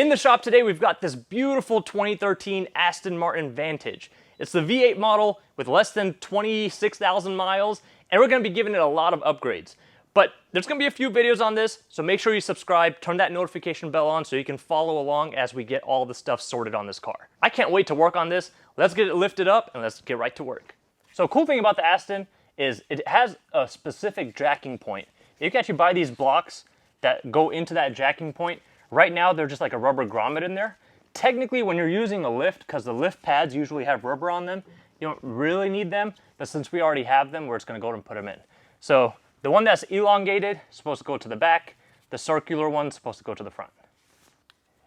In the shop today, we've got this beautiful 2013 Aston Martin Vantage. It's the V8 model with less than 26,000 miles, and we're gonna be giving it a lot of upgrades. But there's gonna be a few videos on this, so make sure you subscribe, turn that notification bell on so you can follow along as we get all the stuff sorted on this car. I can't wait to work on this. Let's get it lifted up and let's get right to work. So cool thing about the Aston is it has a specific jacking point. You can actually buy these blocks that go into that jacking point. Right now, they're just like a rubber grommet in there. Technically, when you're using a lift, because the lift pads usually have rubber on them, you don't really need them, but since we already have them, we're just gonna go and put them in. So the one that's elongated is supposed to go to the back. The circular one's supposed to go to the front.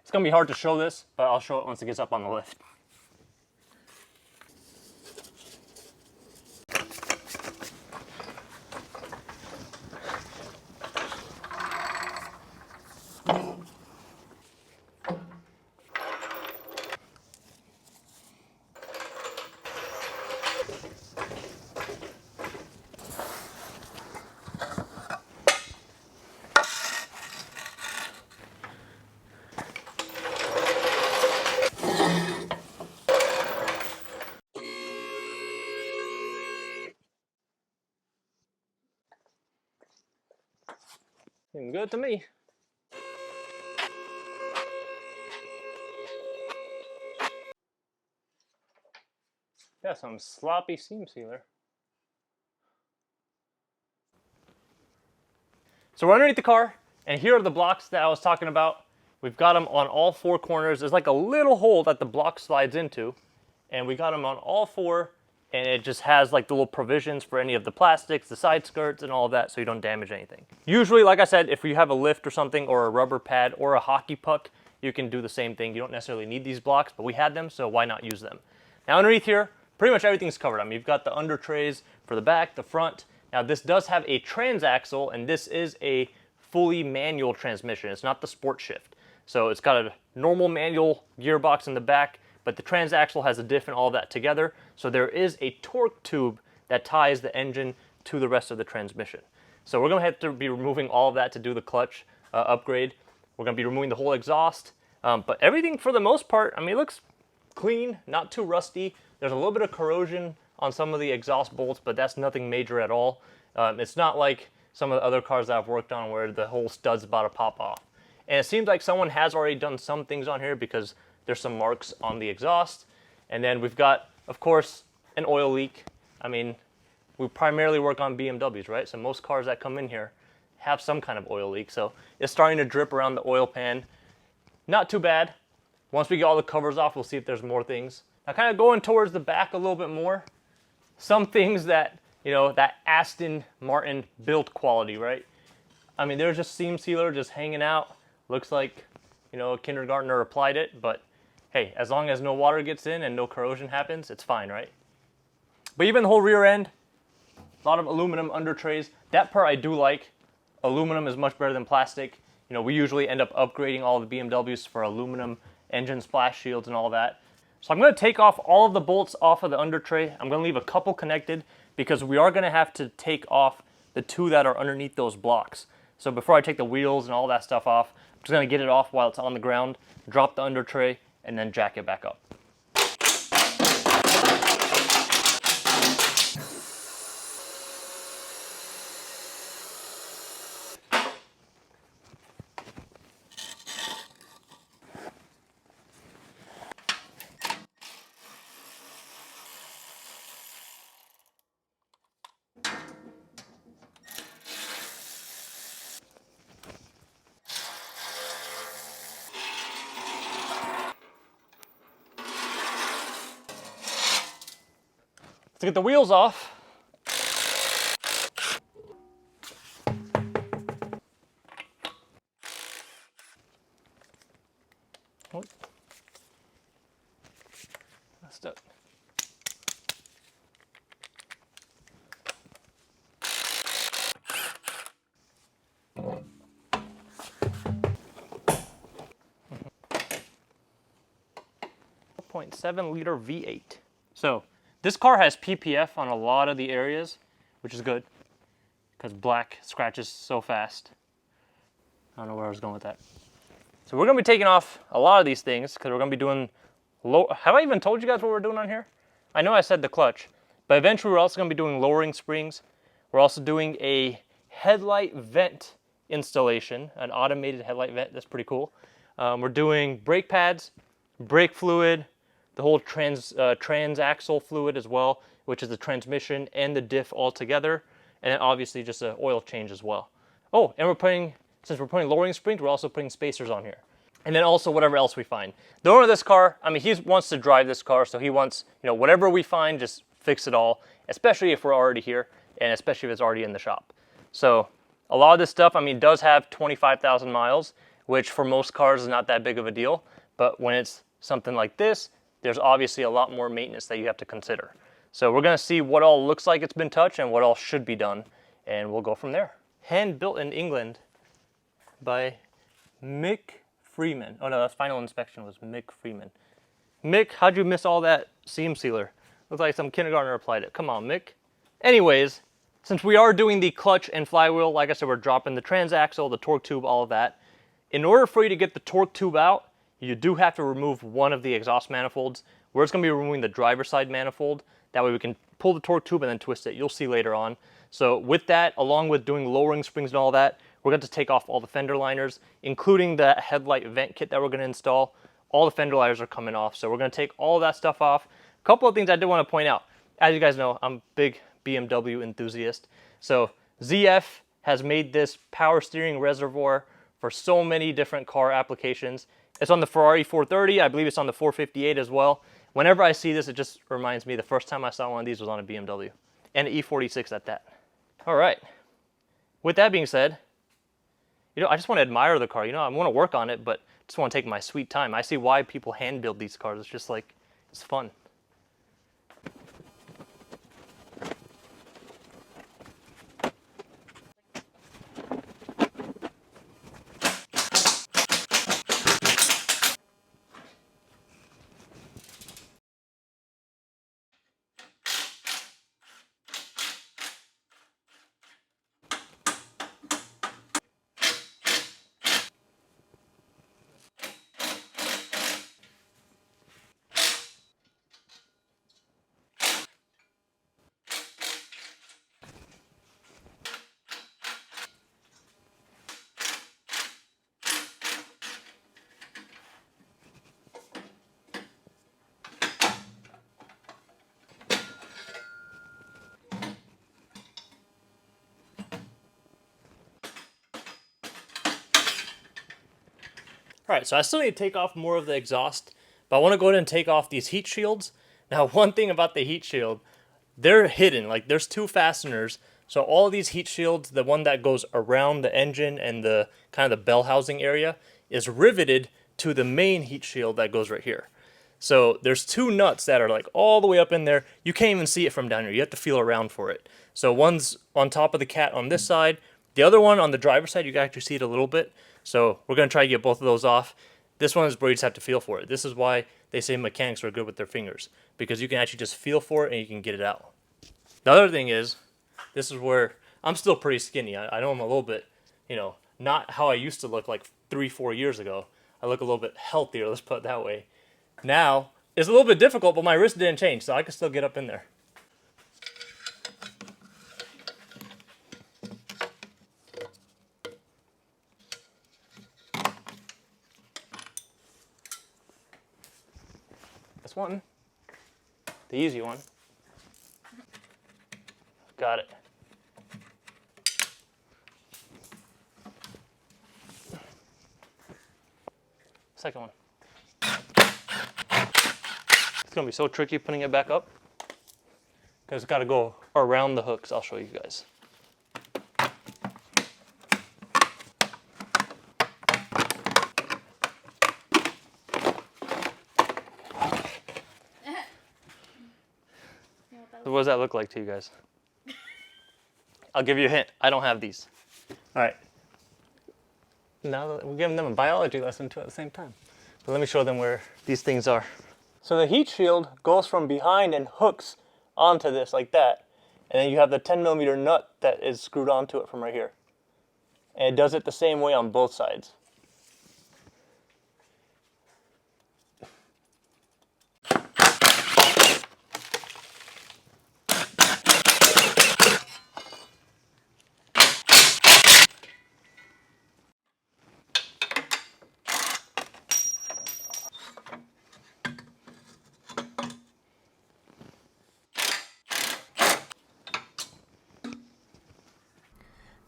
It's gonna be hard to show this, but I'll show it once it gets up on the lift. Looking good to me. Got some sloppy seam sealer. So we're underneath the car, and here are the blocks that I was talking about. We've got them on all four corners. There's like a little hole that the block slides into, and we got them on all four, and it just has like the little provisions for any of the plastics, the side skirts, and all of that, so you don't damage anything. Usually, like I said, if you have a lift or something, or a rubber pad, or a hockey puck, you can do the same thing. You don't necessarily need these blocks, but we had them, so why not use them? Now underneath here, pretty much everything's covered. I mean, you've got the under trays for the back, the front. Now this does have a transaxle, and this is a fully manual transmission. It's not the sport shift. So it's got a normal manual gearbox in the back, but the transaxle has a diff and all that together. So there is a torque tube that ties the engine to the rest of the transmission. So we're gonna have to be removing all of that to do the clutch upgrade. We're gonna be removing the whole exhaust, but everything for the most part, I mean, it looks clean, not too rusty. There's a little bit of corrosion on some of the exhaust bolts, but that's nothing major at all. It's not like some of the other cars that I've worked on where the whole stud's about to pop off. And it seems like someone has already done some things on here because there's some marks on the exhaust. And then we've got, of course, an oil leak. I mean, we primarily work on BMWs, right? So most cars that come in here have some kind of oil leak. So it's starting to drip around the oil pan. Not too bad. Once we get all the covers off, we'll see if there's more things. Now kind of going towards the back a little bit more. Some things that, you know, that Aston Martin build quality, right? I mean, there's just seam sealer just hanging out. Looks like, you know, a kindergartner applied it, but hey, as long as no water gets in and no corrosion happens, it's fine, right? But even the whole rear end, a lot of aluminum under trays. That part I do like. Aluminum is much better than plastic. You know, we usually end up upgrading all the BMWs for aluminum engine splash shields and all that. So I'm going to take off all of the bolts off of the under tray. I'm going to leave a couple connected because we are going to have to take off the two that are underneath those blocks. So before I take the wheels and all that stuff off, I'm just going to get it off while it's on the ground, drop the under tray, and then jack it back up. To get the wheels off, oh, that's it. .7-liter V8. So this car has PPF on a lot of the areas, which is good because black scratches so fast. I don't know where I was going with that. So we're going to be taking off a lot of these things because we're going to be doing low. Have I even told you guys what we're doing on here? I know I said the clutch, but eventually we're also going to be doing lowering springs. We're also doing a headlight vent installation, an automated headlight vent. That's pretty cool. We're doing brake pads, brake fluid, the whole transaxle fluid as well, which is the transmission and the diff all together, and then obviously just an oil change as well. Oh, and since we're putting lowering springs, we're also putting spacers on here. And then also whatever else we find. The owner of this car, I mean, he wants to drive this car, so he wants, whatever we find, just fix it all, especially if we're already here, and especially if it's already in the shop. So a lot of this stuff, I mean, does have 25,000 miles, which for most cars is not that big of a deal. But when it's something like this, there's obviously a lot more maintenance that you have to consider. So we're going to see what all looks like it's been touched and what all should be done, and we'll go from there. Hand built in England by Mick Freeman. Oh no, that's Final Inspection was Mick Freeman. Mick, how'd you miss all that seam sealer? Looks like some kindergartner applied it. Come on, Mick. Anyways, since we are doing the clutch and flywheel, like I said, we're dropping the transaxle, the torque tube, all of that. In order for you to get the torque tube out, you do have to remove one of the exhaust manifolds. We're just going to be removing the driver's side manifold. That way we can pull the torque tube and then twist it. You'll see later on. So with that, along with doing lowering springs and all that, we're going to take off all the fender liners, including the headlight vent kit that we're going to install. All the fender liners are coming off, so we're going to take all of that stuff off. A couple of things I did want to point out. As you guys know, I'm a big BMW enthusiast. So ZF has made this power steering reservoir for so many different car applications. It's on the Ferrari 430. I believe it's on the 458 as well. Whenever I see this, it just reminds me the first time I saw one of these was on a BMW. And an E46 at that. All right. With that being said, I just want to admire the car. I want to work on it, but just want to take my sweet time. I see why people hand build these cars. It's just like, it's fun. All right, so I still need to take off more of the exhaust, but I want to go ahead and take off these heat shields. Now, one thing about the heat shield, they're hidden. Like, there's two fasteners. So all of these heat shields, the one that goes around the engine and the kind of the bell housing area, is riveted to the main heat shield that goes right here. So there's two nuts that are like all the way up in there. You can't even see it from down here. You have to feel around for it. So one's on top of the cat on this side. The other one on the driver's side, you can actually see it a little bit. So we're going to try to get both of those off. This one is where you just have to feel for it. This is why they say mechanics are good with their fingers, because you can actually just feel for it and you can get it out. The other thing is, this is where I'm still pretty skinny. I know I'm a little bit, not how I used to look like 3-4 years ago. I look a little bit healthier, let's put it that way. Now, it's a little bit difficult, but my wrist didn't change, so I can still get up in there. This one, the easy one. Got it. Second one. It's gonna be so tricky putting it back up because it's got to go around the hooks. I'll show you guys. So what does that look like to you guys? I'll give you a hint. I don't have these. All right. Now we're giving them a biology lesson too at the same time. But let me show them where these things are. So the heat shield goes from behind and hooks onto this like that. And then you have the 10mm nut that is screwed onto it from right here. And it does it the same way on both sides.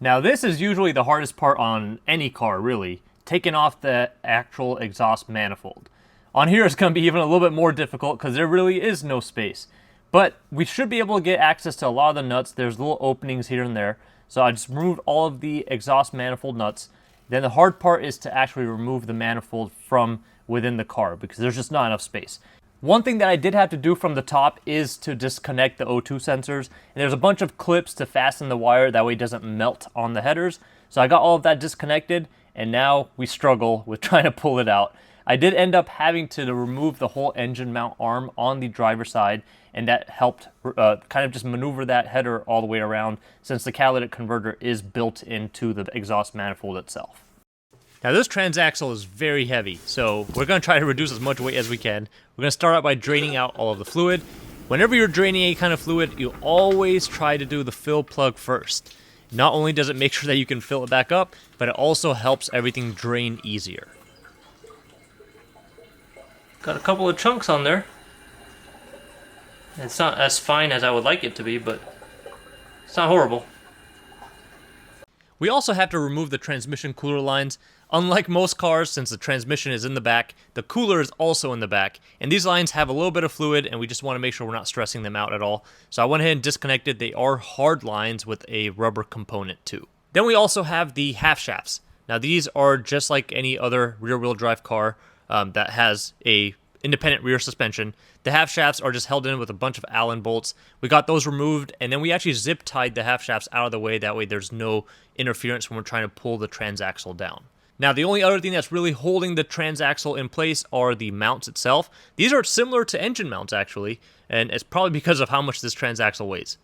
Now this is usually the hardest part on any car, really, taking off the actual exhaust manifold. On here it's going to be even a little bit more difficult because there really is no space. But we should be able to get access to a lot of the nuts. There's little openings here and there. So I just removed all of the exhaust manifold nuts. Then the hard part is to actually remove the manifold from within the car because there's just not enough space. One thing that I did have to do from the top is to disconnect the O2 sensors. And there's a bunch of clips to fasten the wire, that way it doesn't melt on the headers. So I got all of that disconnected, and now we struggle with trying to pull it out. I did end up having to remove the whole engine mount arm on the driver's side, and that helped kind of just maneuver that header all the way around, since the catalytic converter is built into the exhaust manifold itself. Now this transaxle is very heavy, so we're going to try to reduce as much weight as we can. We're going to start out by draining out all of the fluid. Whenever you're draining any kind of fluid, you always try to do the fill plug first. Not only does it make sure that you can fill it back up, but it also helps everything drain easier. Got a couple of chunks on there. It's not as fine as I would like it to be, but it's not horrible. We also have to remove the transmission cooler lines. Unlike most cars, since the transmission is in the back, the cooler is also in the back. And these lines have a little bit of fluid, and we just want to make sure we're not stressing them out at all. So I went ahead and disconnected. They are hard lines with a rubber component too. Then we also have the half shafts. Now these are just like any other rear-wheel drive car that has a independent rear suspension. The half shafts are just held in with a bunch of Allen bolts. We got those removed, and then we actually zip tied the half shafts out of the way. That way there's no interference when we're trying to pull the transaxle down. Now the only other thing that's really holding the transaxle in place are the mounts itself. These are similar to engine mounts actually, and it's probably because of how much this transaxle weighs.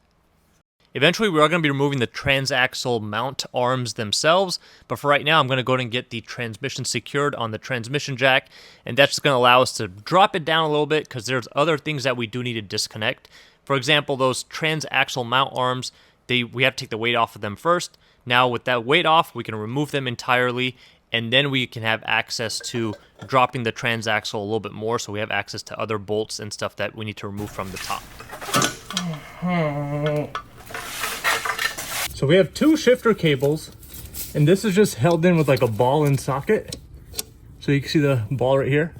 Eventually we are going to be removing the transaxle mount arms themselves, but for right now I'm going to go ahead and get the transmission secured on the transmission jack, and that's just going to allow us to drop it down a little bit because there's other things that we do need to disconnect. For example, those transaxle mount arms, we have to take the weight off of them first. Now with that weight off, we can remove them entirely, and then we can have access to dropping the transaxle a little bit more, so we have access to other bolts and stuff that we need to remove from the top. So we have two shifter cables, and this is just held in with like a ball and socket. So you can see the ball right here,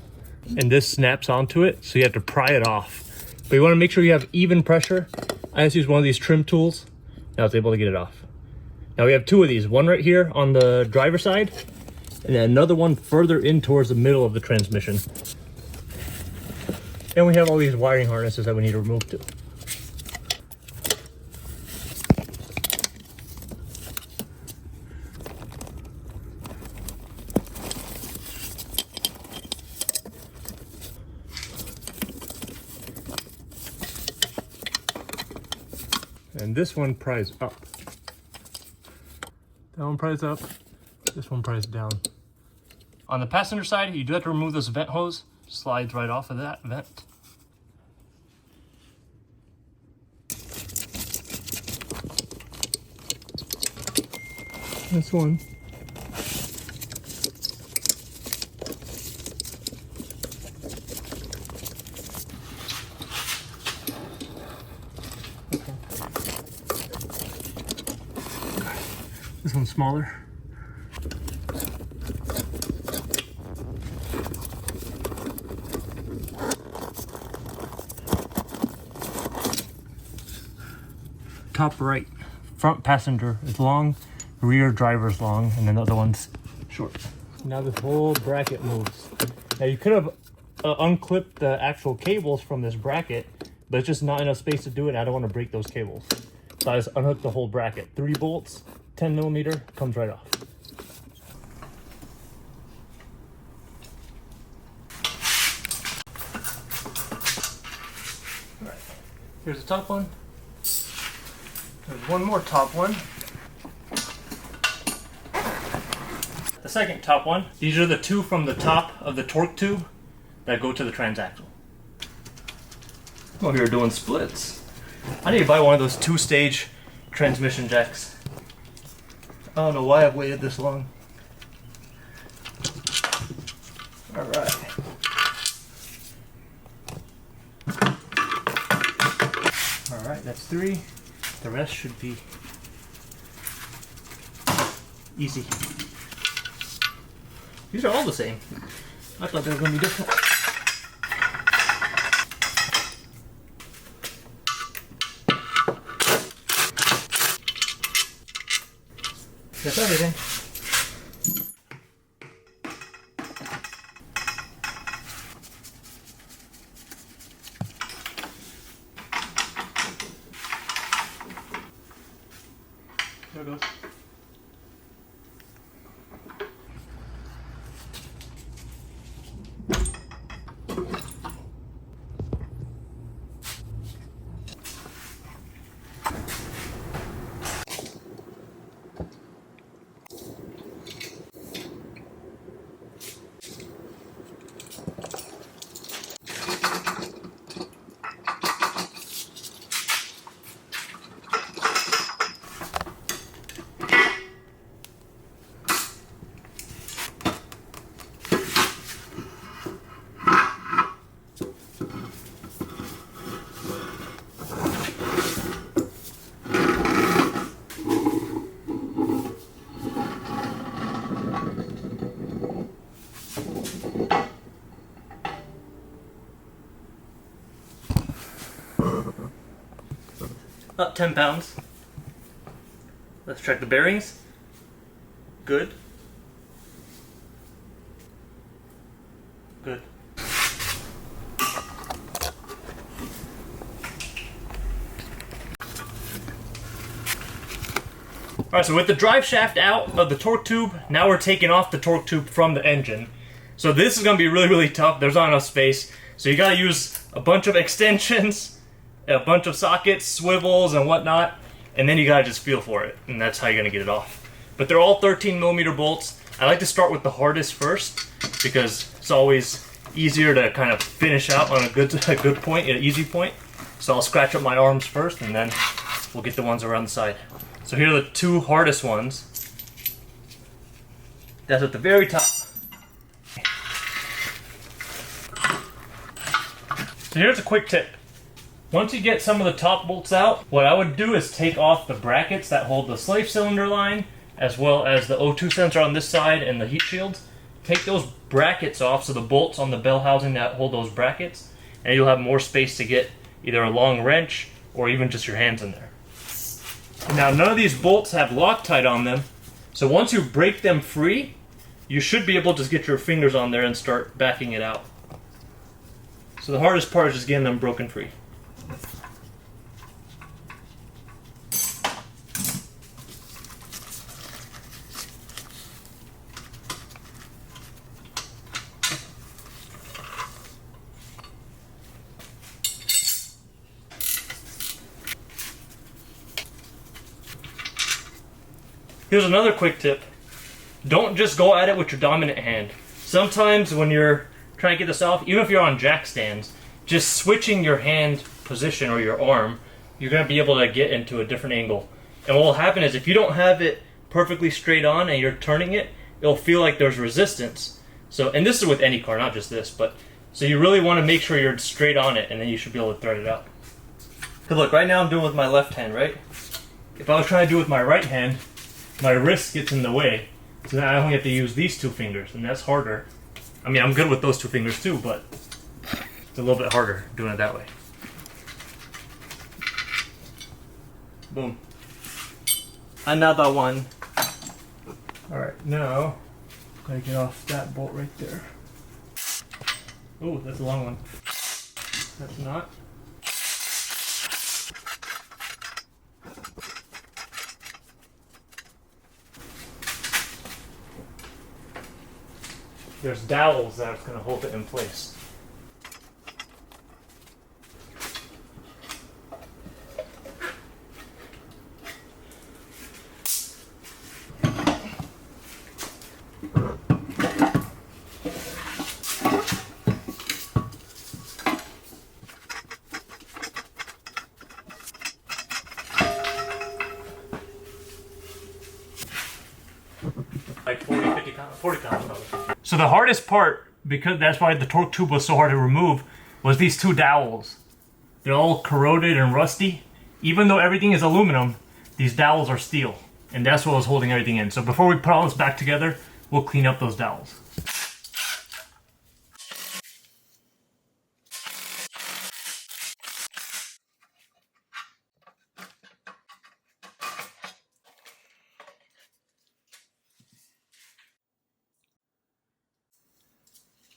and this snaps onto it, so you have to pry it off. But you want to make sure you have even pressure. I just use one of these trim tools, and I was able to get it off. Now we have two of these, one right here on the driver's side, and then another one further in towards the middle of the transmission. And we have all these wiring harnesses that we need to remove too. And this one pries up. That one pries up, this one pries down. On the passenger side, you do have to remove this vent hose. Slides right off of that vent. This one. This one's smaller. Top right, front passenger is long, rear driver is long, and then the other one's short. Now this whole bracket moves. Now you could have unclipped the actual cables from this bracket, but it's just not enough space to do it, and I don't want to break those cables. So I just unhooked the whole bracket. 3 bolts, 10 millimeter, comes right off. All right, here's the top one. There's one more top one. The second top one. These are the two from the top of the torque tube that go to the transaxle. Oh, you're doing splits. I need to buy one of those 2-stage transmission jacks. I don't know why I've waited this long. All right. All right, that's 3. The rest should be Easy. These are all the same. I thought they were going to be different. That's everything. There it goes. Up 10 pounds. Let's check the bearings. Good. Good. Alright, so with the drive shaft out of the torque tube, now we're taking off the torque tube from the engine. So this is going to be really, really tough. There's not enough space. So you got to use a bunch of extensions, a bunch of sockets, swivels, and whatnot, and then you gotta just feel for it, and that's how you're gonna get it off. But they're all 13mm bolts. I like to start with the hardest first, because it's always easier to kind of finish out on a good point, an easy point. So I'll scratch up my arms first, and then we'll get the ones around the side. So here are the two hardest ones. That's at the very top. So here's a quick tip. Once you get some of the top bolts out, what I would do is take off the brackets that hold the slave cylinder line, as well as the O2 sensor on this side and the heat shields. Take those brackets off, so the bolts on the bell housing that hold those brackets, and you'll have more space to get either a long wrench or even just your hands in there. Now, none of these bolts have Loctite on them, so once you break them free, you should be able to just get your fingers on there and start backing it out. So the hardest part is just getting them broken free. Here's another quick tip. Don't just go at it with your dominant hand. Sometimes when you're trying to get this off, even if you're on jack stands, just switching your hand position or your arm, you're going to be able to get into a different angle. And what will happen is if you don't have it perfectly straight on and you're turning it, it'll feel like there's resistance. So, and this is with any car, not just this, but so you really want to make sure you're straight on it, and then you should be able to thread it out. Because look, right now I'm doing it with my left hand, right? If I was trying to do it with my right hand, my wrist gets in the way, so now I only have to use these two fingers, and that's harder. I mean, I'm good with those two fingers too, but it's a little bit harder doing it that way. Boom. Another one. Alright, now, gotta get off that bolt right there. Oh, that's a long one. That's not. There's dowels that's going to hold it in place. Like 40 pounds probably. So the hardest part, because that's why the torque tube was so hard to remove, was these two dowels. They're all corroded and rusty. Even though everything is aluminum, these dowels are steel. and that's what was holding everything in. So before we put all this back together, we'll clean up those dowels.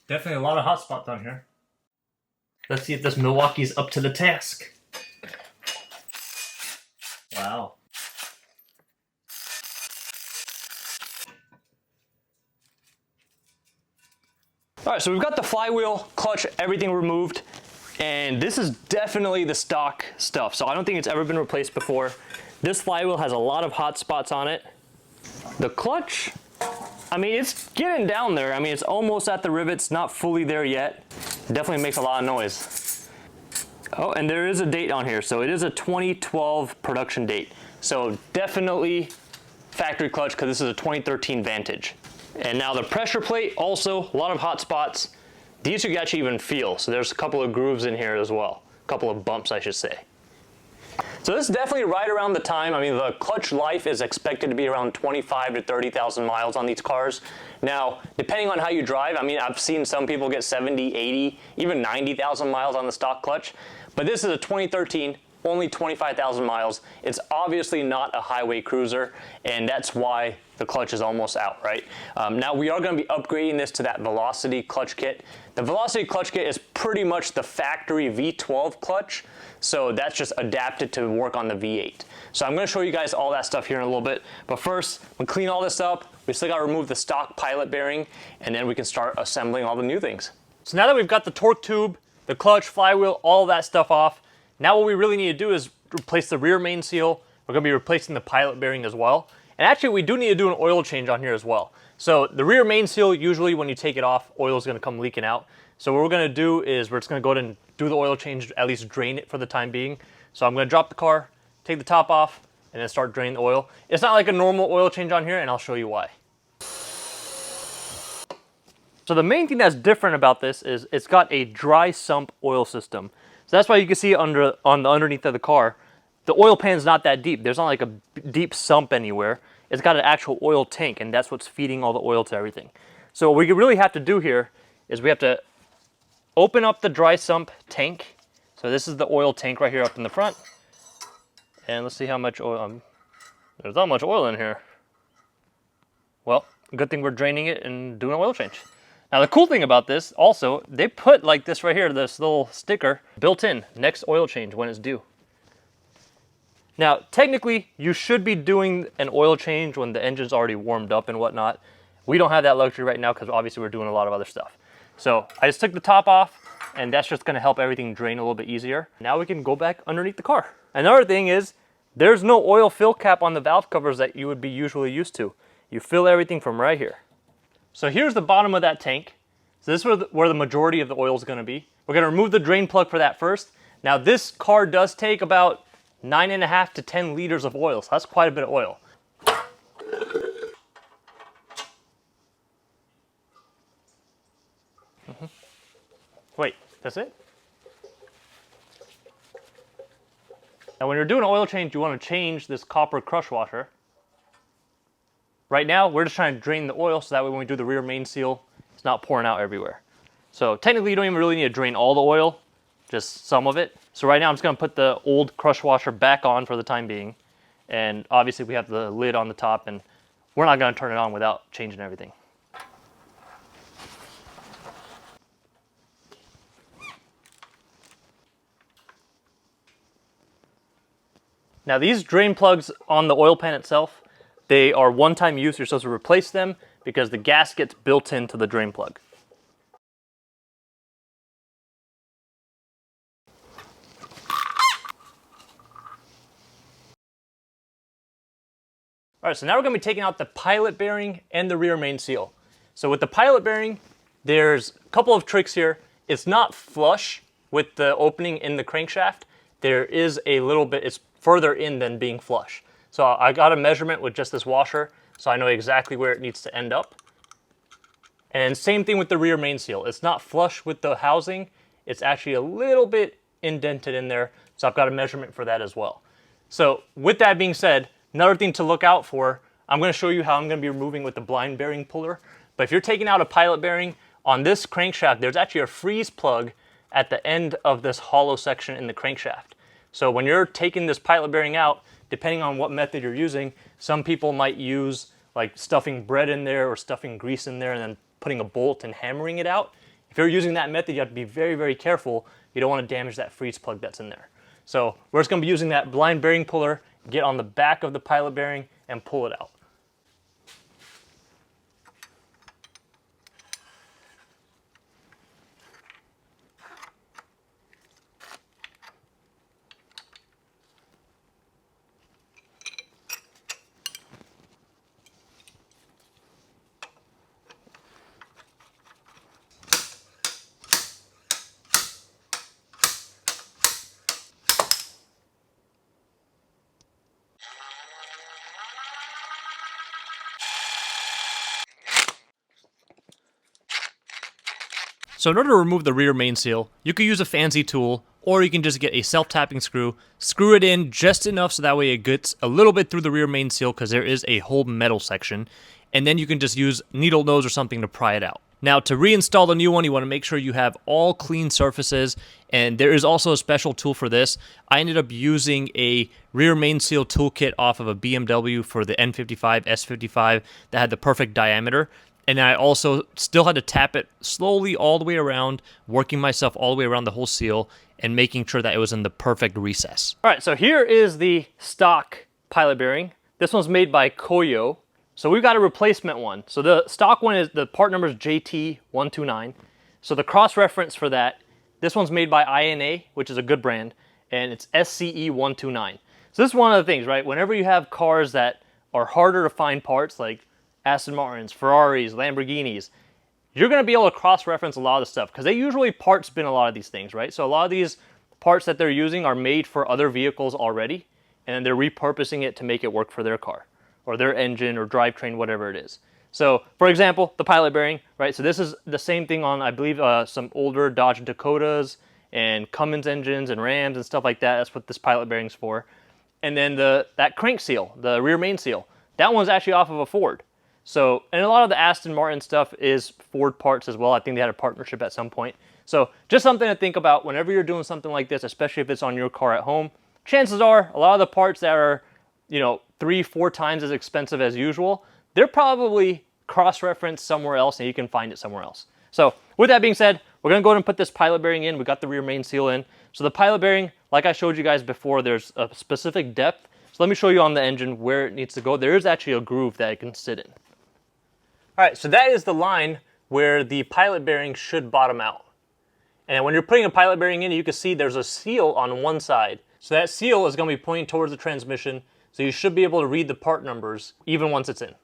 Definitely a lot of hot spots on here. Let's see if this Milwaukee's up to the task. Wow. All right, so we've got the flywheel, clutch, everything removed, and this is definitely the stock stuff. So I don't think it's ever been replaced before. This flywheel has a lot of hot spots on it. The clutch, I mean, it's getting down there. I mean, it's almost at the rivets, not fully there yet. It definitely makes a lot of noise. Oh, and there is a date on here. So it is a 2012 production date. So definitely factory clutch, because this is a 2013 Vantage. And now the pressure plate, also a lot of hot spots. These you can actually even feel. So there's a couple of grooves in here as well. A couple of bumps, I should say. So this is definitely right around the time. I mean, the clutch life is expected to be around 25 to 30,000 miles on these cars. Now, depending on how you drive, I mean, I've seen some people get 70, 80, even 90,000 miles on the stock clutch. But this is a 2013, only 25,000 miles. It's obviously not a highway cruiser, and that's why the clutch is almost out, right? Now we are going to be upgrading this to that Velocity clutch kit. The Velocity clutch kit is pretty much the factory V12 clutch, so that's just adapted to work on the V8. So I'm going to show you guys all that stuff here in a little bit, but first, we clean all this up. We still got to remove the stock pilot bearing, and then we can start assembling all the new things. So now that we've got the torque tube, the clutch, flywheel, all that stuff off, now what we really need to do is replace the rear main seal. We're going to be replacing the pilot bearing as well. And actually, we do need to do an oil change on here as well. So the rear main seal, usually when you take it off, oil is going to come leaking out. So what we're going to do is we're just going to go ahead and do the oil change, at least drain it for the time being. So I'm going to drop the car, take the top off, and then start draining the oil. It's not like a normal oil change on here, and I'll show you why. So the main thing that's different about this is it's got a dry sump oil system. So that's why you can see on the underneath of the car, the oil pan's not that deep. There's not like a deep sump anywhere. It's got an actual oil tank, and that's what's feeding all the oil to everything. So what we really have to do here is we have to open up the dry sump tank. So this is the oil tank right here up in the front. And let's see how much oil, there's not much oil in here. Well, good thing we're draining it and doing an oil change. Now the cool thing about this also, they put like this right here, this little sticker built in, next oil change when it's due. Now, technically, you should be doing an oil change when the engine's already warmed up and whatnot. We don't have that luxury right now because obviously we're doing a lot of other stuff. So I just took the top off, and that's just going to help everything drain a little bit easier. Now we can go back underneath the car. Another thing is, there's no oil fill cap on the valve covers that you would be usually used to. You fill everything from right here. So here's the bottom of that tank. So this is where the majority of the oil is going to be. We're going to remove the drain plug for that first. Now this car does take about 9.5 to 10 liters of oil, so that's quite a bit of oil. Wait, that's it? Now when you're doing an oil change, you want to change this copper crush washer. Right now, we're just trying to drain the oil so that way when we do the rear main seal, it's not pouring out everywhere. So technically, you don't even really need to drain all the oil, just some of it. So right now, I'm just going to put the old crush washer back on for the time being. And obviously, we have the lid on the top, and we're not going to turn it on without changing everything. Now these drain plugs on the oil pan itself, they are one-time use. You're supposed to replace them because the gasket's built into the drain plug. All right, so now we're going to be taking out the pilot bearing and the rear main seal. So with the pilot bearing, there's a couple of tricks here. It's not flush with the opening in the crankshaft. There is a little bit, it's further in than being flush. So I got a measurement with just this washer, so I know exactly where it needs to end up. And same thing with the rear main seal. It's not flush with the housing. It's actually a little bit indented in there, so I've got a measurement for that as well. So with that being said, Another thing to look out for, I'm going to show you how I'm going to be removing with the blind bearing puller. But if you're taking out a pilot bearing, on this crankshaft, there's actually a freeze plug at the end of this hollow section in the crankshaft. So when you're taking this pilot bearing out, depending on what method you're using, some people might use like stuffing bread in there or stuffing grease in there and then putting a bolt and hammering it out. If you're using that method, you have to be very, very careful. You don't want to damage that freeze plug that's in there. So we're just going to be using that blind bearing puller, get on the back of the pilot bearing and pull it out. So in order to remove the rear main seal, you could use a fancy tool, or you can just get a self-tapping screw, screw it in just enough so that way it gets a little bit through the rear main seal because there is a whole metal section, and then you can just use needle nose or something to pry it out. Now to reinstall the new one, you want to make sure you have all clean surfaces, and there is also a special tool for this. I ended up using a rear main seal toolkit off of a BMW for the N55, S55 that had the perfect diameter. And I also still had to tap it slowly all the way around, working myself all the way around the whole seal and making sure that it was in the perfect recess. All right, so here is the stock pilot bearing. This one's made by Koyo. So we've got a replacement one. So the stock one is, the part number is JT129. So the cross reference for that, this one's made by INA, which is a good brand, and it's SCE129. So this is one of the things, right? Whenever you have cars that are harder to find parts, like Aston Martins, Ferraris, Lamborghinis, you're going to be able to cross-reference a lot of the stuff because they usually parts bin a lot of these things, right? So a lot of these parts that they're using are made for other vehicles already, and they're repurposing it to make it work for their car or their engine or drivetrain, whatever it is. So, for example, the pilot bearing, right? So this is the same thing on, I believe, some older Dodge Dakotas and Cummins engines and Rams and stuff like that. That's what this pilot bearing's for. And then that crank seal, the rear main seal, that one's actually off of a Ford. So, and a lot of the Aston Martin stuff is Ford parts as well. I think they had a partnership at some point. So just something to think about whenever you're doing something like this, especially if it's on your car at home. Chances are a lot of the parts that are, 3-4 times as expensive as usual, they're probably cross-referenced somewhere else and you can find it somewhere else. So with that being said, we're going to go ahead and put this pilot bearing in. We got the rear main seal in. So the pilot bearing, like I showed you guys before, there's a specific depth. So let me show you on the engine where it needs to go. There is actually a groove that it can sit in. All right, so that is the line where the pilot bearing should bottom out. And when you're putting a pilot bearing in, you can see there's a seal on one side. So that seal is going to be pointing towards the transmission, so you should be able to read the part numbers even once it's in.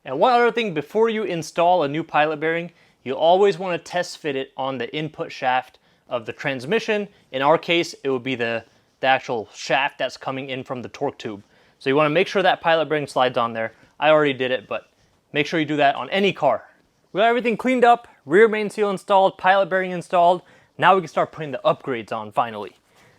And one other thing, before you install a new pilot bearing, you always want to test fit it on the input shaft of the transmission. In our case, it would be the actual shaft that's coming in from the torque tube. So you want to make sure that pilot bearing slides on there. I already did it, but make sure you do that on any car. We got everything cleaned up, rear main seal installed, pilot bearing installed. Now we can start putting the upgrades on finally.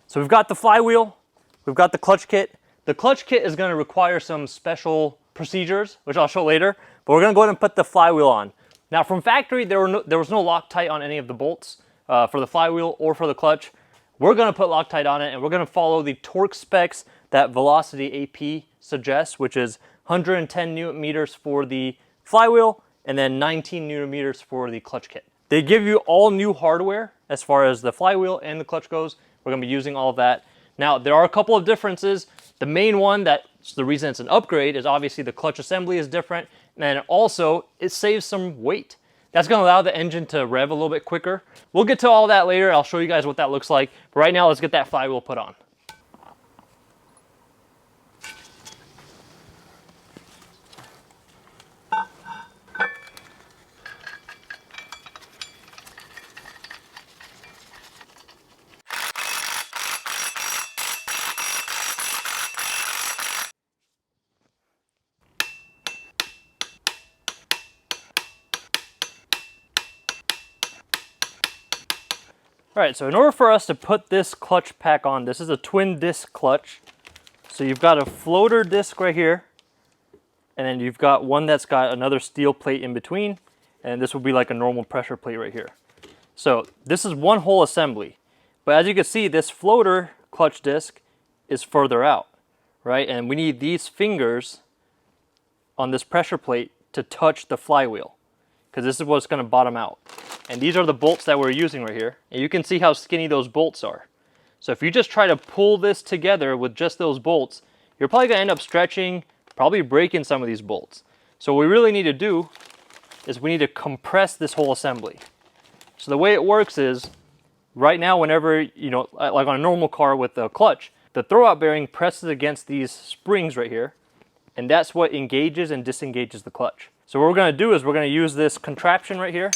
So we've got the flywheel, we've got the clutch kit. The clutch kit is going to require some special procedures, which I'll show later, but we're going to go ahead and put the flywheel on. Now from factory, there was no Loctite on any of the bolts for the flywheel or for the clutch. We're going to put Loctite on it, and we're going to follow the torque specs that Velocity AP suggests, which is 110 Newton meters for the flywheel and then 19 Newton meters for the clutch kit. They give you all new hardware as far as the flywheel and the clutch goes. We're going to be using all of that. Now, there are a couple of differences. The main one, that's the reason it's an upgrade, is obviously the clutch assembly is different, and also it saves some weight. That's going to allow the engine to rev a little bit quicker. We'll get to all that later. I'll show you guys what that looks like. But right now, let's get that flywheel put on. All right, so in order for us to put this clutch pack on, this is a twin disc clutch. So you've got a floater disc right here, and then you've got one that's got another steel plate in between, and this would be like a normal pressure plate right here. So this is one whole assembly. But as you can see, this floater clutch disc is further out, right? And we need these fingers on this pressure plate to touch the flywheel, because this is what's going to bottom out. And these are the bolts that we're using right here. And you can see how skinny those bolts are. So if you just try to pull this together with just those bolts, you're probably going to end up stretching, probably breaking some of these bolts. So what we really need to do is we need to compress this whole assembly. So the way it works is, right now, whenever, you know, like on a normal car with a clutch, the throwout bearing presses against these springs right here, and that's what engages and disengages the clutch. So what we're going to do is we're going to use this contraption right here,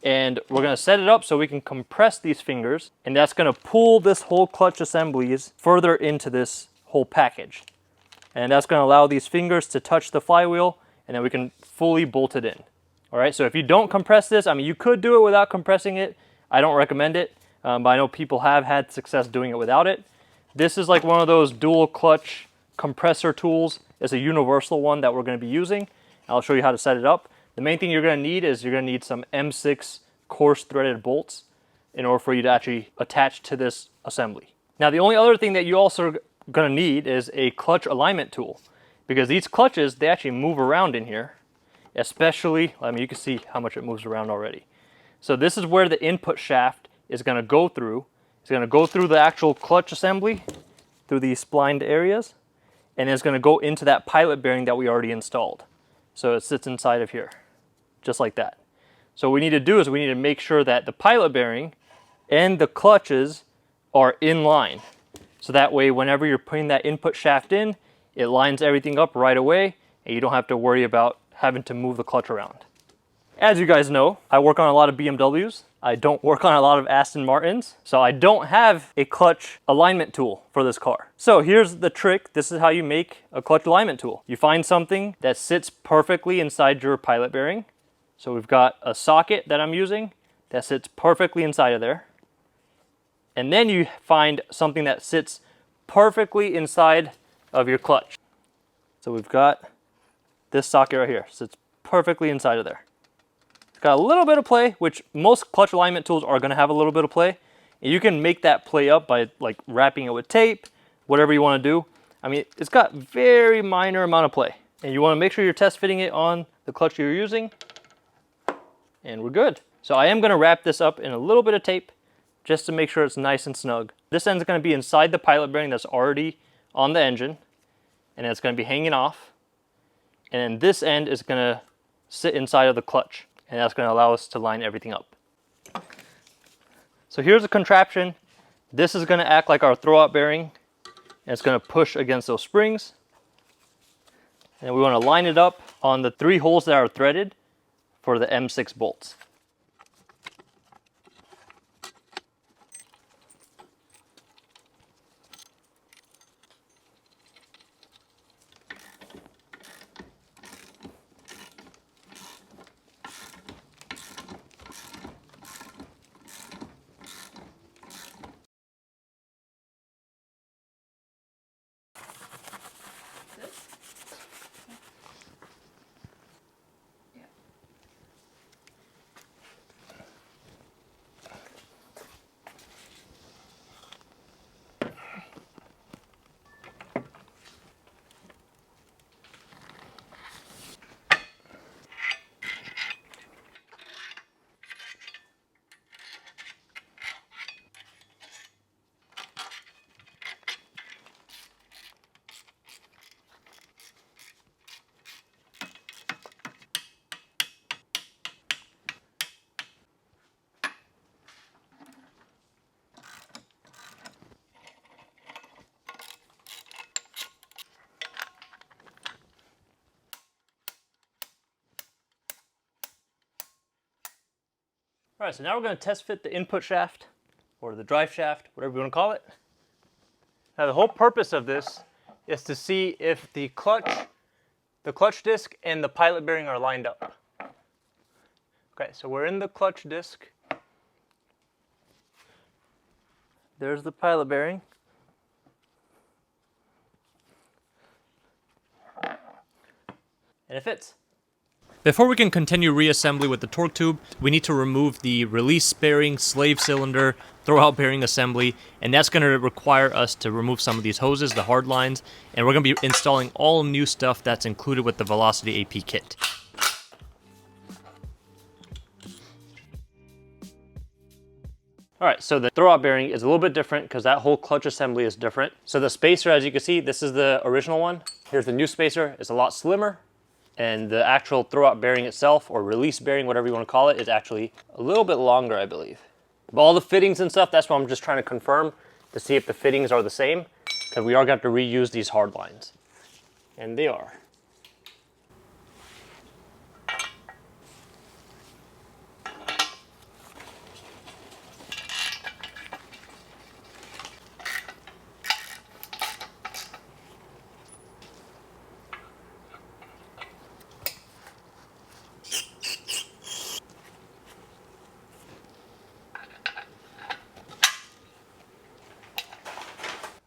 and we're going to set it up so we can compress these fingers, and that's going to pull this whole clutch assemblies further into this whole package. And that's going to allow these fingers to touch the flywheel, and then we can fully bolt it in. All right, so if you don't compress this, I mean, you could do it without compressing it. I don't recommend it, but I know people have had success doing it without it. This is like one of those dual clutch compressor tools. It's a universal one that we're going to be using. I'll show you how to set it up. The main thing you're going to need is you're going to need some M6 coarse threaded bolts in order for you to actually attach to this assembly. Now, the only other thing that you also are going to need is a clutch alignment tool, because these clutches, they actually move around in here, especially, I mean, you can see how much it moves around already. So this is where the input shaft is going to go through. It's going to go through the actual clutch assembly, through these splined areas, and it's going to go into that pilot bearing that we already installed. So it sits inside of here, just like that. So what we need to do is we need to make sure that the pilot bearing and the clutches are in line. So that way, whenever you're putting that input shaft in, it lines everything up right away, and you don't have to worry about having to move the clutch around. As you guys know, I work on a lot of BMWs. I don't work on a lot of Aston Martins, so I don't have a clutch alignment tool for this car. So here's the trick. This is how you make a clutch alignment tool. You find something that sits perfectly inside your pilot bearing. So we've got a socket that I'm using that sits perfectly inside of there. And then you find something that sits perfectly inside of your clutch. So we've got this socket right here, sits perfectly inside of there. It's got a little bit of play, which most clutch alignment tools are going to have a little bit of play. And you can make that play up by like wrapping it with tape, whatever you want to do. I mean, it's got very minor amount of play. And you want to make sure you're test fitting it on the clutch you're using. And we're good. So I am going to wrap this up in a little bit of tape just to make sure it's nice and snug. This end's going to be inside the pilot bearing that's already on the engine, and it's going to be hanging off. And then this end is going to sit inside of the clutch, and that's going to allow us to line everything up. So here's a contraption. This is going to act like our throwout bearing, and it's going to push against those springs. And we want to line it up on the 3 holes that are threaded for the M6 bolts. All right, so now we're going to test fit the input shaft, or the drive shaft, whatever you want to call it. Now the whole purpose of this is to see if the clutch disc and the pilot bearing are lined up. Okay, so we're in the clutch disc. there's the pilot bearing. And it fits. Before we can continue reassembly with the torque tube, we need to remove the release bearing, slave cylinder, throwout bearing assembly, and that's going to require us to remove some of these hoses, the hard lines, and we're going to be installing all new stuff that's included with the Velocity AP kit. Alright, so the throwout bearing is a little bit different because that whole clutch assembly is different. So the spacer, as you can see, this is the original one. Here's the new spacer. It's a lot slimmer. And the actual throwout bearing itself, or release bearing, whatever you want to call it, is actually a little bit longer, I believe. But all the fittings and stuff, that's what I'm just trying to confirm to see if the fittings are the same, because we are going to have to reuse these hard lines. And they are.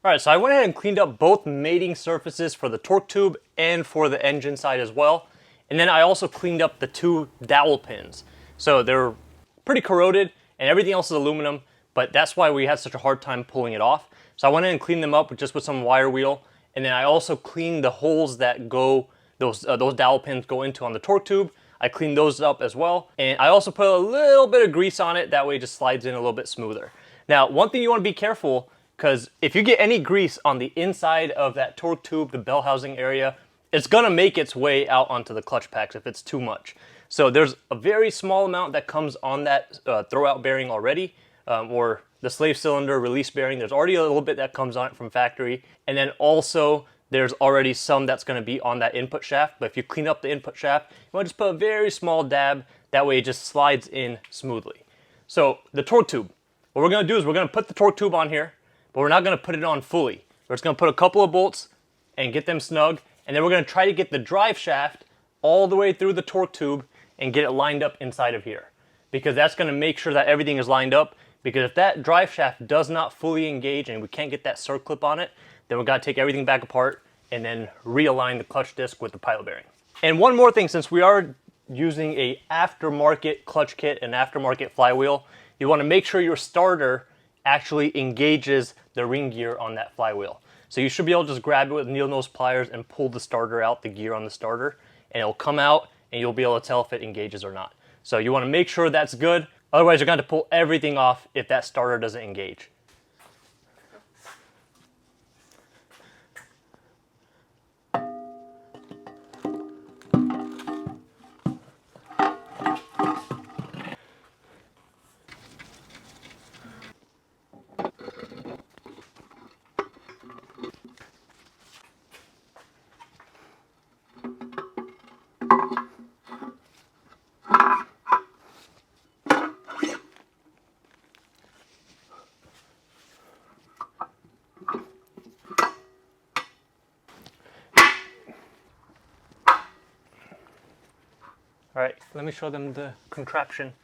Alright, so I went ahead and cleaned up both mating surfaces for the torque tube and for the engine side as well. And then I also cleaned up the two dowel pins. So they're pretty corroded and everything else is aluminum, but that's why we had such a hard time pulling it off. So I went in and cleaned them up just with some wire wheel. And then I also cleaned the holes that go, those dowel pins go into on the torque tube. I cleaned those up as well. And I also put a little bit of grease on it, that way it just slides in a little bit smoother. Now, one thing you want to be careful, because if you get any grease on the inside of that torque tube, the bell housing area, it's gonna make its way out onto the clutch packs if it's too much. So there's a very small amount that comes on that throwout bearing already, or the slave cylinder release bearing. There's already a little bit that comes on it from factory. And then also there's already some that's gonna be on that input shaft. But if you clean up the input shaft, you wanna just put a very small dab, that way it just slides in smoothly. So the torque tube, what we're gonna do is we're gonna put the torque tube on here, but we're not going to put it on fully. We're just going to put a couple of bolts and get them snug, and then we're going to try to get the drive shaft all the way through the torque tube and get it lined up inside of here. Because that's going to make sure that everything is lined up, because if that drive shaft does not fully engage and we can't get that circ clip on it, then we've got to take everything back apart and then realign the clutch disc with the pilot bearing. And one more thing, since we are using a aftermarket clutch kit and aftermarket flywheel, you want to make sure your starter actually engages the ring gear on that flywheel. So you should be able to just grab it with needle nose pliers and pull the starter out, the gear on the starter, and it'll come out and you'll be able to tell if it engages or not. So you want to make sure that's good, otherwise you're going to pull everything off if that starter doesn't engage. All right, let me show them the contraption.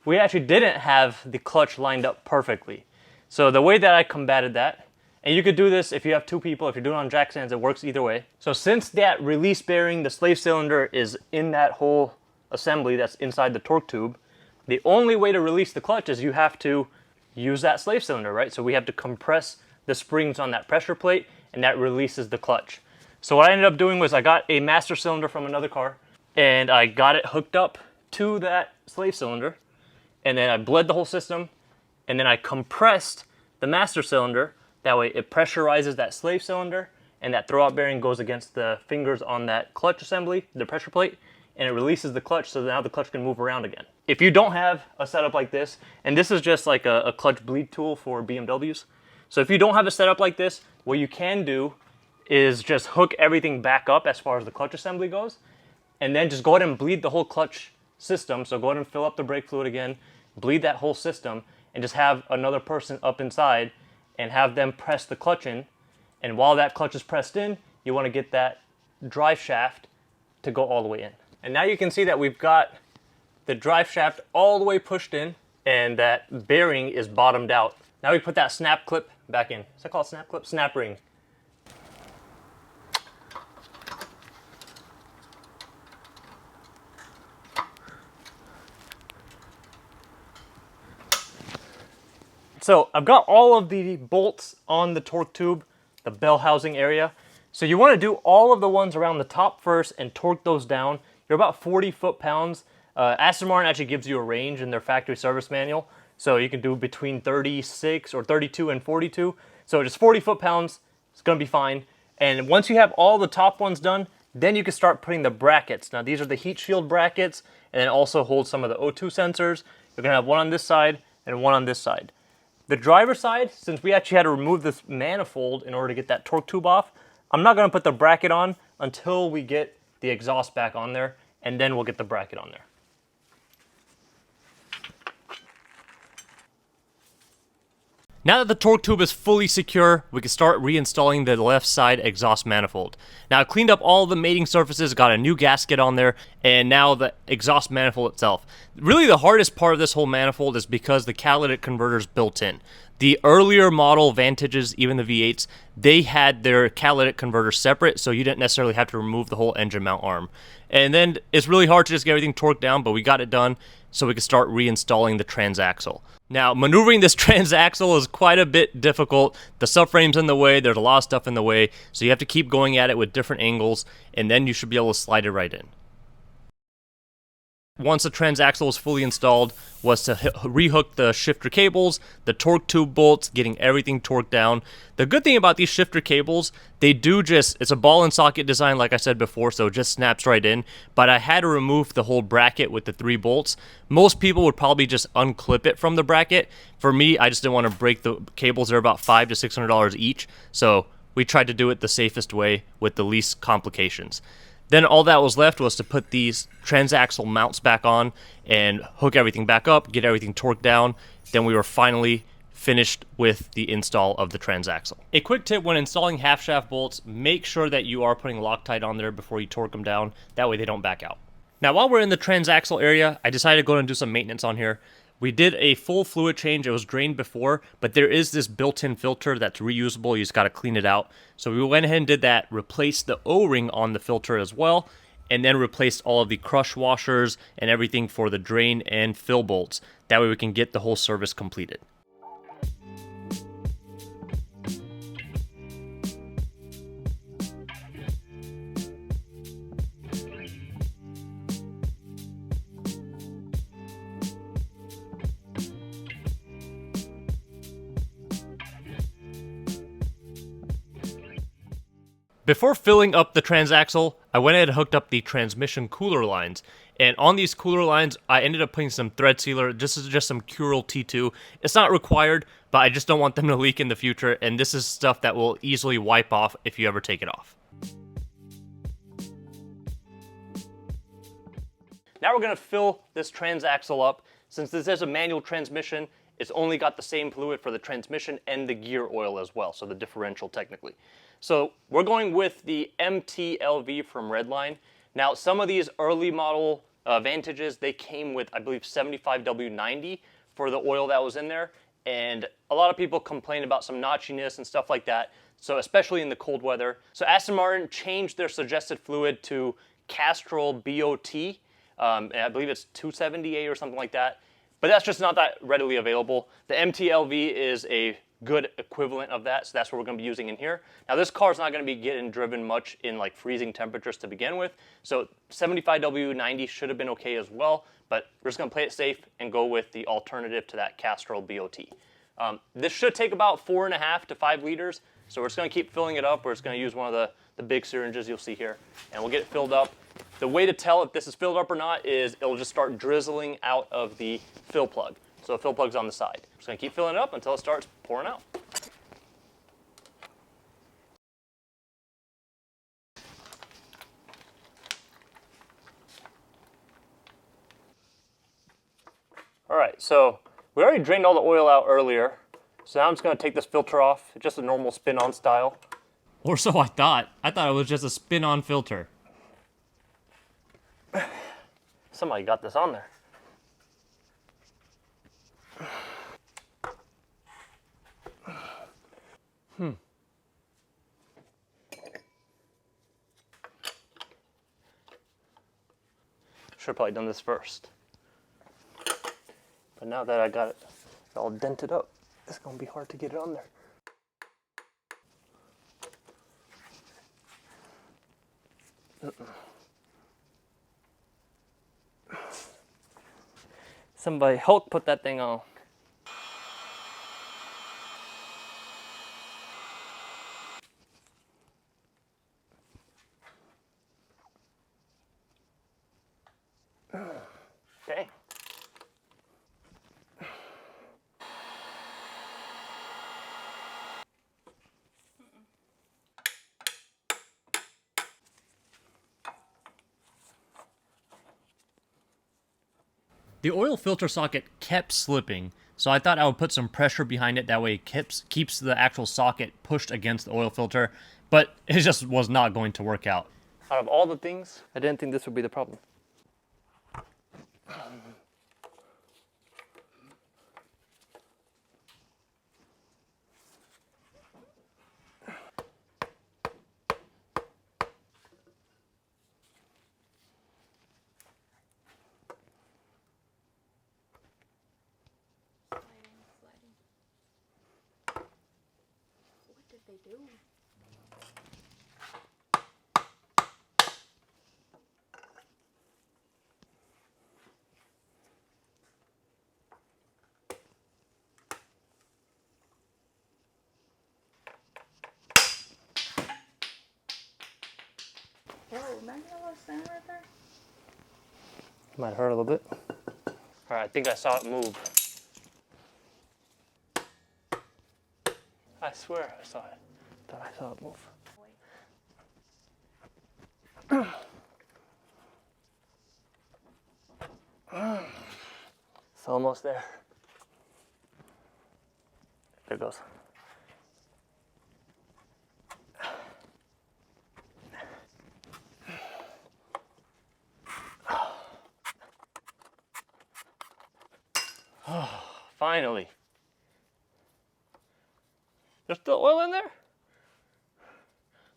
We actually didn't have the clutch lined up perfectly. So the way that I combated that, and you could do this if you have two people, if you're doing it on jack stands, it works either way. So since that release bearing, the slave cylinder, is in that whole assembly that's inside the torque tube, the only way to release the clutch is you have to use that slave cylinder, right? So we have to compress the springs on that pressure plate, and that releases the clutch. So what I ended up doing was I got a master cylinder from another car, and I got it hooked up to that slave cylinder, and then I bled the whole system, and then I compressed the master cylinder. That way it pressurizes that slave cylinder, and that throwout bearing goes against the fingers on that clutch assembly, the pressure plate, and it releases the clutch, so now the clutch can move around again. If you don't have a setup like this, and this is just like a clutch bleed tool for BMWs, so if you don't have a setup like this, what you can do is just hook everything back up as far as the clutch assembly goes, and then just go ahead and bleed the whole clutch system. So go ahead and fill up the brake fluid again, bleed that whole system, and just have another person up inside and have them press the clutch in. And while that clutch is pressed in, you want to get that drive shaft to go all the way in. And now you can see that we've got the drive shaft all the way pushed in, and that bearing is bottomed out. Now we put that snap clip back in. Is that called snap clip? Snap ring. So I've got all of the bolts on the torque tube, the bell housing area. So you want to do all of the ones around the top first and torque those down. You're about 40 foot-pounds. Aston Martin actually gives you a range in their factory service manual. So you can do between 36 or 32 and 42. So just 40 foot-pounds, it's going to be fine. And once you have all the top ones done, then you can start putting the brackets. Now these are the heat shield brackets, and then also hold some of the O2 sensors. You're going to have one on this side and one on this side. The driver's side, since we actually had to remove this manifold in order to get that torque tube off, I'm not going to put the bracket on until we get the exhaust back on there, and then we'll get the bracket on there. Now that the torque tube is fully secure, we can start reinstalling the left side exhaust manifold. Now I cleaned up all the mating surfaces, got a new gasket on there, and now the exhaust manifold itself. Really the hardest part of this whole manifold is because the catalytic converter is built in. The earlier model Vantages, even the V8s, they had their catalytic converter separate, so you didn't necessarily have to remove the whole engine mount arm. And then it's really hard to just get everything torqued down, but we got it done so we can start reinstalling the transaxle. Now, maneuvering this transaxle is quite a bit difficult. The subframe's in the way, there's a lot of stuff in the way, so you have to keep going at it with different angles, and then you should be able to slide it right in. Once the transaxle was fully installed, was to rehook the shifter cables, the torque tube bolts, getting everything torqued down. The good thing about these shifter cables, it's a ball and socket design like I said before, so it just snaps right in, but I had to remove the whole bracket with the 3 bolts. Most people would probably just unclip it from the bracket. For me, I just didn't want to break the cables. They're about $500 to $600 each, so we tried to do it the safest way with the least complications. Then all that was left was to put these transaxle mounts back on and hook everything back up, get everything torqued down. Then we were finally finished with the install of the transaxle. A quick tip when installing half shaft bolts, make sure that you are putting Loctite on there before you torque them down. That way they don't back out. Now while we're in the transaxle area, I decided to go and do some maintenance on here. We did a full fluid change. It was drained before, but there is this built-in filter that's reusable. You just got to clean it out. So we went ahead and did that, replaced the O-ring on the filter as well, and then replaced all of the crush washers and everything for the drain and fill bolts. That way we can get the whole service completed. Before filling up the transaxle, I went ahead and hooked up the transmission cooler lines. And on these cooler lines, I ended up putting some thread sealer. This is just some Curel T2. It's not required, but I just don't want them to leak in the future. And this is stuff that will easily wipe off if you ever take it off. Now we're going to fill this transaxle up. Since this is a manual transmission, it's only got the same fluid for the transmission and the gear oil as well, so the differential technically. So we're going with the MTLV from Redline. Now some of these early model Vantages, they came with, I believe, 75W90 for the oil that was in there. And a lot of people complain about some notchiness and stuff like that, so especially in the cold weather. So Aston Martin changed their suggested fluid to Castrol BOT. And I believe it's 270A or something like that. But that's just not that readily available. The MTLV is a good equivalent of that, so that's what we're going to be using in here. Now this car is not going to be getting driven much in like freezing temperatures to begin with, so 75W90 should have been okay as well, but we're just going to play it safe and go with the alternative to that Castrol BOT. This should take about 4.5 to 5 liters, so we're just going to keep filling it up. We're just going to use one of the big syringes you'll see here, and we'll get it filled up. The way to tell if this is filled up or not is it'll just start drizzling out of the fill plug. So the fill plug's on the side. I'm just going to keep filling it up until it starts pouring out. All right, so we already drained all the oil out earlier. So now I'm just going to take this filter off. It's just a normal spin-on style. Or so I thought. I thought it was just a spin-on filter. Somebody got this on there. Should have probably done this first. But now that I got it all dented up, it's gonna be hard to get it on there. Somebody Hulk put that thing on. Dang. The oil filter socket kept slipping, so I thought I would put some pressure behind it. That way it keeps the actual socket pushed against the oil filter, but it just was not going to work out. Out of all the things, I didn't think this would be the problem. They do. Whoa, imagine a little sand right there. Might hurt a little bit. All right, I think I saw it move. I swear I saw it. Thought I saw it move. It's almost there. There it goes. Finally. There's still oil in there?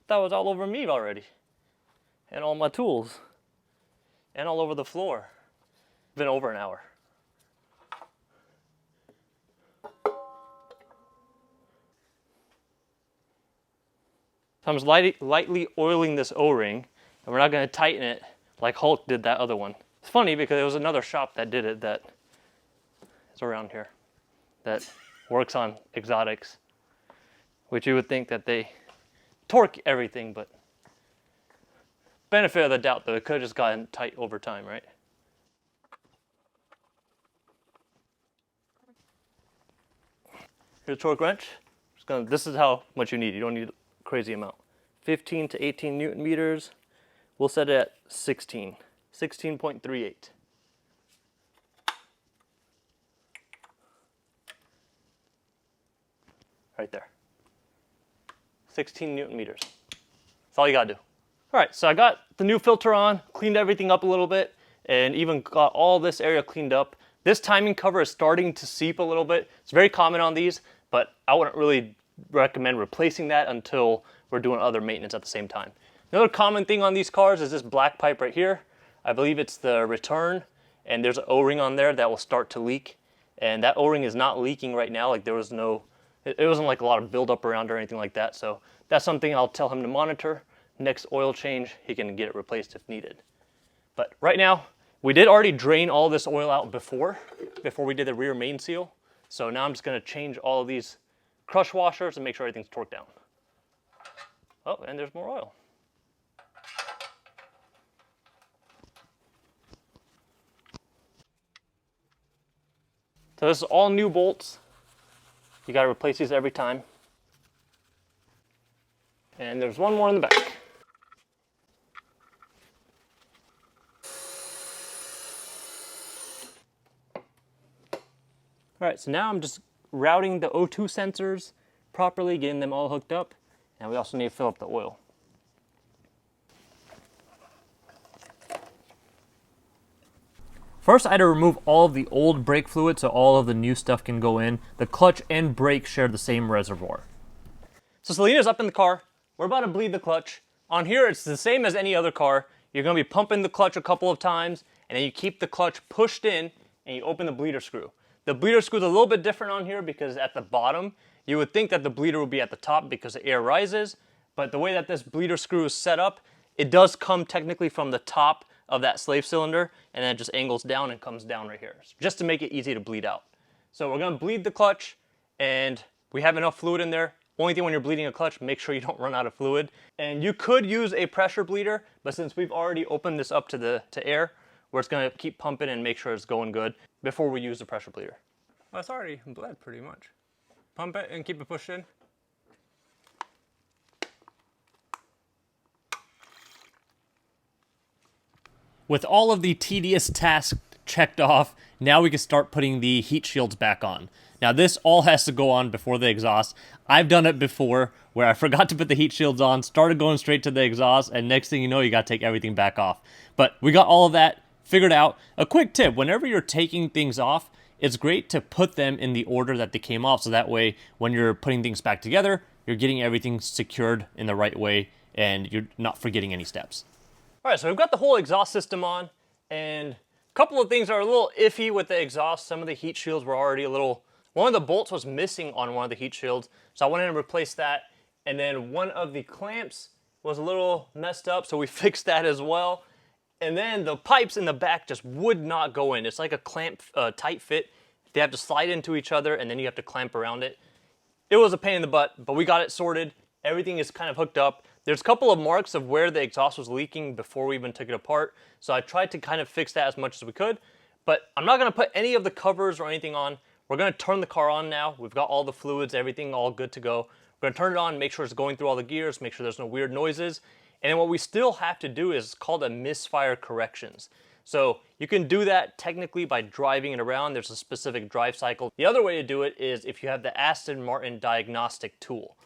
That was all over me already. And all my tools. And all over the floor. Been over an hour. So I'm just lightly oiling this O-ring, and we're not going to tighten it like Hulk did that other one. It's funny because there was another shop that did it that is around here that works on exotics, which you would think that they torque everything, but benefit of the doubt though, it could have just gotten tight over time, right? Here's a torque wrench. This is how much you need. You don't need a crazy amount. 15 to 18 Newton meters. We'll set it at 16. 16.38. Right there. 16 Newton meters. That's all you gotta do. All right, so I got the new filter on, cleaned everything up a little bit, and even got all this area cleaned up. This timing cover is starting to seep a little bit. It's very common on these, but I wouldn't really recommend replacing that until we're doing other maintenance at the same time. Another common thing on these cars is this black pipe right here. I believe it's the return, and there's an O-ring on there that will start to leak. And that O-ring is not leaking right now. Like there was no, it wasn't like a lot of buildup around or anything like that. So that's something I'll tell him to monitor. Next oil change, he can get it replaced if needed. But right now, we did already drain all this oil out before we did the rear main seal. So now I'm just gonna change all of these crush washers and make sure everything's torqued down. Oh, and there's more oil. So this is all new bolts. You gotta replace these every time. And there's one more in the back. All right, so now I'm just routing the O2 sensors properly, getting them all hooked up, and we also need to fill up the oil. First, I had to remove all of the old brake fluid so all of the new stuff can go in. The clutch and brake share the same reservoir. So Selena's up in the car. We're about to bleed the clutch. On here, it's the same as any other car. You're gonna be pumping the clutch a couple of times, and then you keep the clutch pushed in, and you open the bleeder screw. The bleeder screw is a little bit different on here because at the bottom, you would think that the bleeder would be at the top because the air rises, but the way that this bleeder screw is set up, it does come technically from the top of that slave cylinder, and then it just angles down and comes down right here, just to make it easy to bleed out. So we're gonna bleed the clutch, and we have enough fluid in there. Only thing when you're bleeding a clutch, make sure you don't run out of fluid. And you could use a pressure bleeder, but since we've already opened this up to air, we're just gonna keep pumping and make sure it's going good before we use the pressure bleeder. Well, it's already bled pretty much. Pump it and keep it pushed in. With all of the tedious tasks checked off, now we can start putting the heat shields back on. Now this all has to go on before the exhaust. I've done it before where I forgot to put the heat shields on, started going straight to the exhaust, and next thing you know, you gotta take everything back off. But we got all of that figured out. A quick tip, whenever you're taking things off, it's great to put them in the order that they came off, so that way when you're putting things back together, you're getting everything secured in the right way and you're not forgetting any steps. All right, so we've got the whole exhaust system on, and a couple of things are a little iffy with the exhaust. Some of the heat shields were already a little, one of the bolts was missing on one of the heat shields, so I went in and replaced that. And then one of the clamps was a little messed up, so we fixed that as well. And then the pipes in the back just would not go in. It's like a clamp, tight fit. They have to slide into each other, and then you have to clamp around it. It was a pain in the butt, but we got it sorted. Everything is kind of hooked up. There's a couple of marks of where the exhaust was leaking before we even took it apart, so I tried to kind of fix that as much as we could. But I'm not gonna put any of the covers or anything on. We're gonna turn the car on now. We've got all the fluids, everything all good to go. We're gonna turn it on, make sure it's going through all the gears, make sure there's no weird noises. And then what we still have to do is called a misfire corrections. So you can do that technically by driving it around. There's a specific drive cycle. The other way to do it is if you have the Aston Martin diagnostic tool.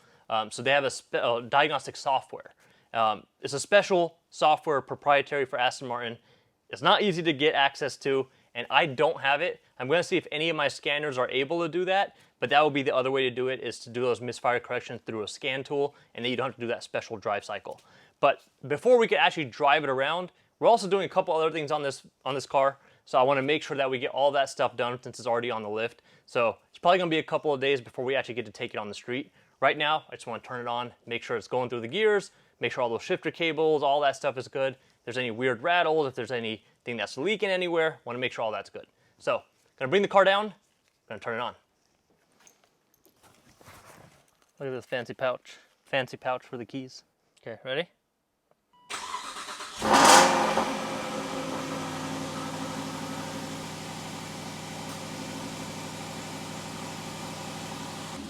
So they have a diagnostic software. It's a special software proprietary for Aston Martin. It's not easy to get access to, and I don't have it. I'm gonna see if any of my scanners are able to do that, but that would be the other way to do it, is to do those misfire corrections through a scan tool, and then you don't have to do that special drive cycle. But before we can actually drive it around, we're also doing a couple other things on this car, so I wanna make sure that we get all that stuff done since it's already on the lift. So it's probably gonna be a couple of days before we actually get to take it on the street. Right now, I just wanna turn it on, make sure it's going through the gears, make sure all those shifter cables, all that stuff is good. If there's any weird rattles, if there's anything that's leaking anywhere, wanna make sure all that's good. So, gonna bring the car down, gonna turn it on. Look at this fancy pouch. Fancy pouch for the keys. Okay, ready?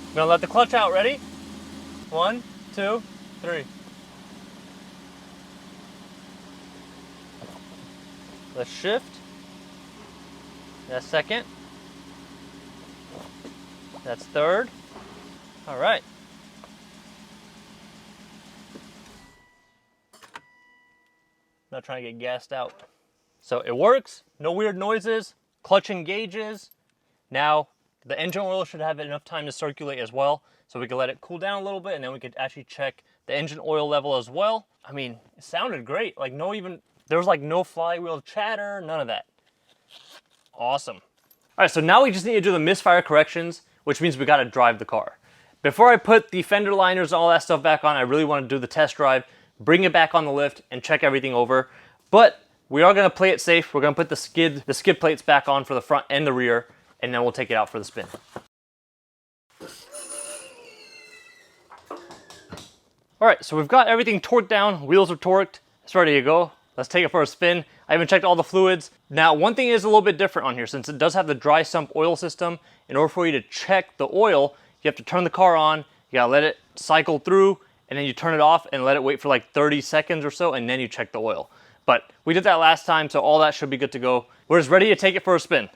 I'm gonna let the clutch out, ready? 1, 2, 3. Let's shift. That's second. That's third. All right. Not trying to get gassed out. So it works, no weird noises, clutch engages. Now the engine oil should have enough time to circulate as well, so we can let it cool down a little bit, and then we could actually check the engine oil level as well. I mean, it sounded great. Like there was like no flywheel chatter, none of that. Awesome. All right, so now we just need to do the misfire corrections, which means we gotta drive the car. Before I put the fender liners and all that stuff back on, I really wanna do the test drive, bring it back on the lift, and check everything over. But we are gonna play it safe. We're gonna put the skid plates back on for the front and the rear, and then we'll take it out for the spin. All right, so we've got everything torqued down, wheels are torqued, it's ready to go. Let's take it for a spin. I even checked all the fluids. Now, one thing is a little bit different on here, since it does have the dry sump oil system. In order for you to check the oil, you have to turn the car on, you gotta let it cycle through, and then you turn it off and let it wait for like 30 seconds or so, and then you check the oil. But we did that last time, so all that should be good to go. We're just ready to take it for a spin.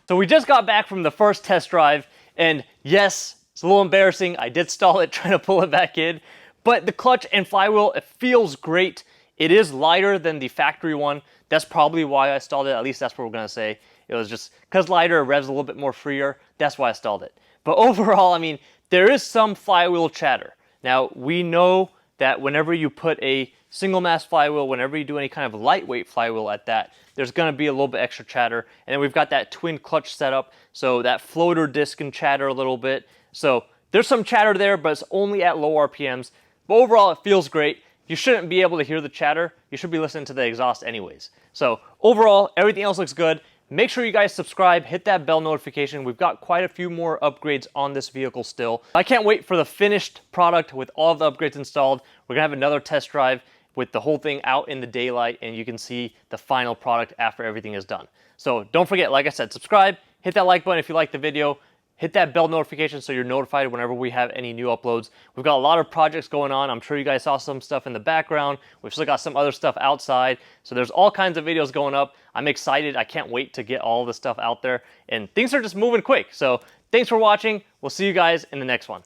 So we just got back from the first test drive, and yes, it's a little embarrassing. I did stall it trying to pull it back in, but the clutch and flywheel, it feels great. It is lighter than the factory one. That's probably why I stalled it. At least that's what we're gonna say. It was just because lighter, it revs a little bit more freer. That's why I stalled it. But overall, I mean, there is some flywheel chatter. Now, we know that whenever you put a single mass flywheel, whenever you do any kind of lightweight flywheel at that, there's gonna be a little bit extra chatter. And then we've got that twin clutch setup, so that floater disc can chatter a little bit. So there's some chatter there, but it's only at low RPMs. But overall, it feels great. You shouldn't be able to hear the chatter. You should be listening to the exhaust anyways. So overall, everything else looks good. Make sure you guys subscribe, hit that bell notification. We've got quite a few more upgrades on this vehicle still. I can't wait for the finished product with all of the upgrades installed. We're gonna have another test drive with the whole thing out in the daylight, and you can see the final product after everything is done. So don't forget, like I said, subscribe, hit that like button if you like the video, hit that bell notification so you're notified whenever we have any new uploads. We've got a lot of projects going on. I'm sure you guys saw some stuff in the background. We've still got some other stuff outside. So there's all kinds of videos going up. I'm excited. I can't wait to get all this stuff out there. And things are just moving quick. So thanks for watching. We'll see you guys in the next one.